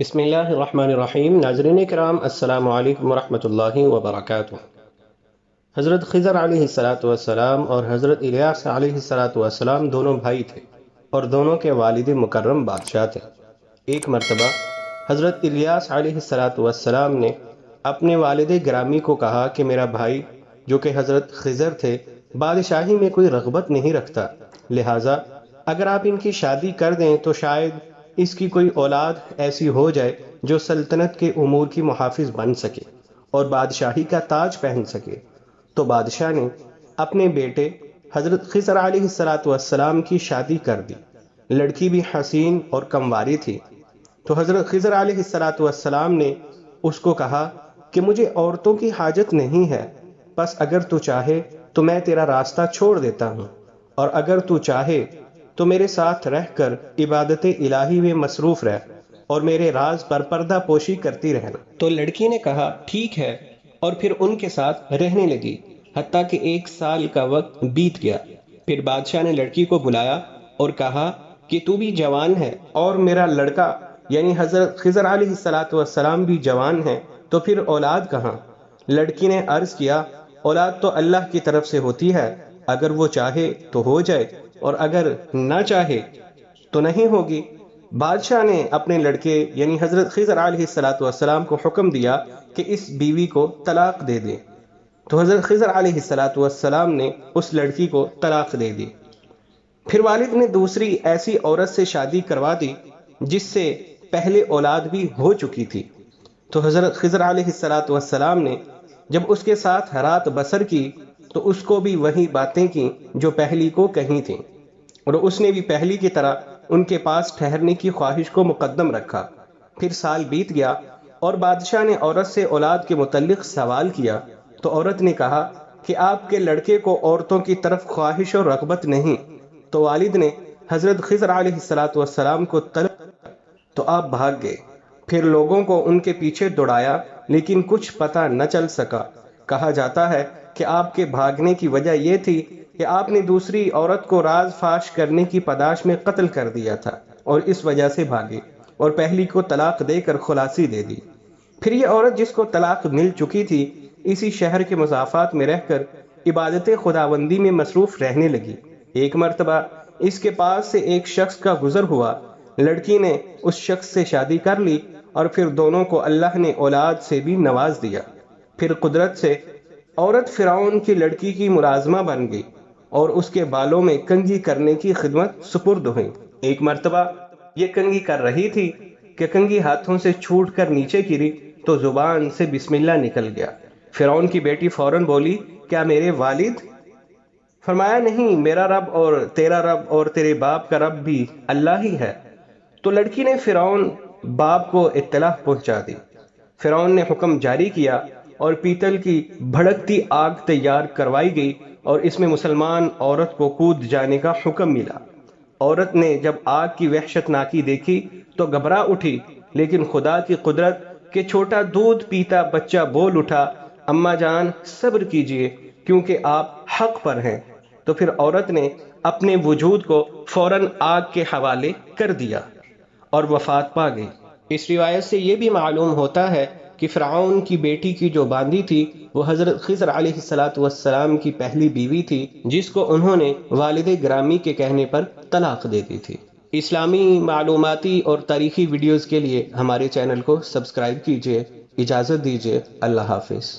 بسم اللہ الرحمن الرحیم۔ ناظرین کرام، السلام علیکم ورحمۃ اللہ وبرکاتہ۔ حضرت خضر علیہ السلام اور حضرت الیاس علیہ السلام دونوں بھائی تھے اور دونوں کے والد مکرم بادشاہ تھے۔ ایک مرتبہ حضرت الیاس علیہ السلام نے اپنے والد گرامی کو کہا کہ میرا بھائی جو کہ حضرت خضر تھے بادشاہی میں کوئی رغبت نہیں رکھتا، لہٰذا اگر آپ ان کی شادی کر دیں تو شاید اس کی کوئی اولاد ایسی ہو جائے جو سلطنت کے امور کی محافظ بن سکے اور بادشاہی کا تاج پہن سکے۔ تو بادشاہ نے اپنے بیٹے حضرت خضر علیہ السلام کی شادی کر دی۔ لڑکی بھی حسین اور کمواری تھی۔ تو حضرت خضر علیہ السلام نے اس کو کہا کہ مجھے عورتوں کی حاجت نہیں ہے، بس اگر تو چاہے تو میں تیرا راستہ چھوڑ دیتا ہوں، اور اگر تو چاہے تو میرے ساتھ رہ کر عبادت الہی میں مصروف رہ اور میرے راز پر پردہ پوشی کرتی رہنا۔ تو لڑکی نے کہا ٹھیک ہے، اور پھر ان کے ساتھ رہنے لگی، حتیٰ کہ 1 سال کا وقت بیت گیا۔ پھر بادشاہ نے لڑکی کو بلایا اور کہا کہ تو بھی جوان ہے اور میرا لڑکا یعنی حضرت خضر علیہ السلام بھی جوان ہے، تو پھر اولاد کہاں؟ لڑکی نے عرض کیا اولاد تو اللہ کی طرف سے ہوتی ہے، اگر وہ چاہے تو ہو جائے اور اگر نہ چاہے تو نہیں ہوگی۔ بادشاہ نے اپنے لڑکے یعنی حضرت خضر علیہ السلام کو حکم دیا کہ اس بیوی کو طلاق دے دیں۔ تو حضرت خضر علیہ السلام نے اس لڑکی کو طلاق دے دی۔ پھر والد نے دوسری ایسی عورت سے شادی کروا دی جس سے پہلے اولاد بھی ہو چکی تھی۔ تو حضرت خضر علیہ السلام نے جب اس کے ساتھ رات بسر کی تو اس کو بھی وہی باتیں کی جو پہلی کو کہی تھیں، اور اس نے بھی پہلی کی طرح ان کے پاس ٹھہرنے کی خواہش کو مقدم رکھا۔ پھر سال بیت گیا اور بادشاہ نے عورت سے اولاد کے متعلق سوال کیا تو عورت نے کہا کہ آپ کے لڑکے کو عورتوں کی طرف خواہش اور رغبت نہیں۔ تو والد نے حضرت خضر علیہ السلام کو طلب تو آپ بھاگ گئے۔ پھر لوگوں کو ان کے پیچھے دوڑایا لیکن کچھ پتہ نہ چل سکا۔ کہا جاتا ہے کہ آپ کے بھاگنے کی وجہ یہ تھی کہ آپ نے دوسری عورت کو راز فاش کرنے کی پاداش میں قتل کر دیا تھا اور اس وجہ سے بھاگے اور پہلی کو طلاق دے کر خلاصی دے دی۔ پھر یہ عورت جس کو طلاق مل چکی تھی اسی شہر کے مضافات میں رہ کر عبادت خداوندی میں مصروف رہنے لگی۔ ایک مرتبہ اس کے پاس سے ایک شخص کا گزر ہوا۔ لڑکی نے اس شخص سے شادی کر لی اور پھر دونوں کو اللہ نے اولاد سے بھی نواز دیا۔ پھر قدرت سے عورت فرعون کی لڑکی کی ملازمہ بن گئی اور اس کے بالوں میں کنگھی کرنے کی خدمت سپرد ہوئی۔ ایک مرتبہ یہ کنگھی کر رہی تھی کہ کنگھی ہاتھوں سے چھوٹ کر نیچے گری تو زبان سے بسم اللہ نکل گیا۔ فرعون کی بیٹی فوراً بولی کیا میرے والد؟ فرمایا نہیں، میرا رب اور تیرا رب اور تیرے باپ کا رب بھی اللہ ہی ہے۔ تو لڑکی نے فرعون باپ کو اطلاع پہنچا دی۔ فرعون نے حکم جاری کیا اور پیتل کی بھڑکتی آگ تیار کروائی گئی اور اس میں مسلمان عورت کو کود جانے کا حکم ملا۔ عورت نے جب آگ کی وحشت ناکی دیکھی تو گھبرا اٹھی، لیکن خدا کی قدرت کہ چھوٹا دودھ پیتا بچہ بول اٹھا اماں جان صبر کیجئے کیونکہ آپ حق پر ہیں۔ تو پھر عورت نے اپنے وجود کو فوراً آگ کے حوالے کر دیا اور وفات پا گئی۔ اس روایت سے یہ بھی معلوم ہوتا ہے کہ فرعون کی بیٹی کی جو باندی تھی وہ حضرت خضر علیہ السلام کی پہلی بیوی تھی جس کو انہوں نے والد گرامی کے کہنے پر طلاق دے دی تھی۔ اسلامی معلوماتی اور تاریخی ویڈیوز کے لیے ہمارے چینل کو سبسکرائب کیجیے۔ اجازت دیجیے، اللہ حافظ۔